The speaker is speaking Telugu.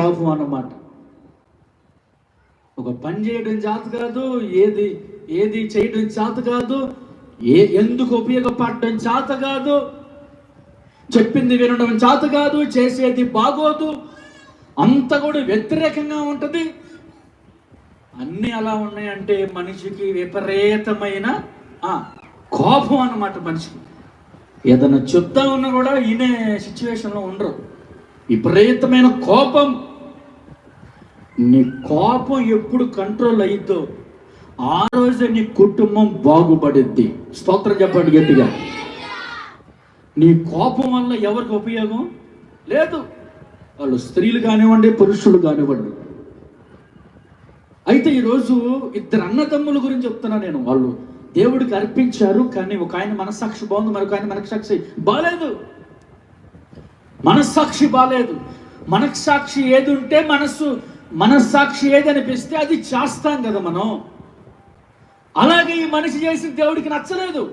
కోపం అన్నమాట. ఒక పని చేయడం చేత కాదు, ఏది చేయడం చేత కాదు, ఎందుకు ఉపయోగపడడం చేత కాదు, చెప్పింది వినడం చేత కాదు, చేసేది బాగోదు, అంత కూడా వ్యతిరేకంగా ఉంటుంది. అన్నీ అలా ఉన్నాయంటే మనిషికి విపరీతమైన కోపం అన్నమాట. మనిషికి ఏదైనా చెప్తా ఉన్నా కూడా ఈయనే సిచ్యువేషన్లో ఉండరు. విపరీతమైన కోపం. నీ కోపం ఎప్పుడు కంట్రోల్ అయిద్దో ఆ రోజే నీ కుటుంబం బాగుపడిద్ది. స్తోత్రం చెప్పండి గట్టిగా. నీ కోపం వల్ల ఎవరికి ఉపయోగం లేదు. వాళ్ళు స్త్రీలు కానివ్వండి, పురుషులు కానివ్వండి. అయితే ఈరోజు ఇద్దరు అన్నదమ్ముల గురించి చెప్తున్నా నేను. వాళ్ళు దేవుడికి అర్పించారు, కానీ ఒక ఆయన మనస్సాక్షి బాగుంది, మరొక ఆయన మనస్సాక్షి బాలేదు. మనస్సాక్షి బాలేదు. మనస్సాక్షి ఏది ఉంటే మనస్సాక్షి ఏది అనిపిస్తే అది చేస్తాం కదా మనం. అలాగే ఈ మనిషి చేసిన దేవుడికి నచ్చలేదు.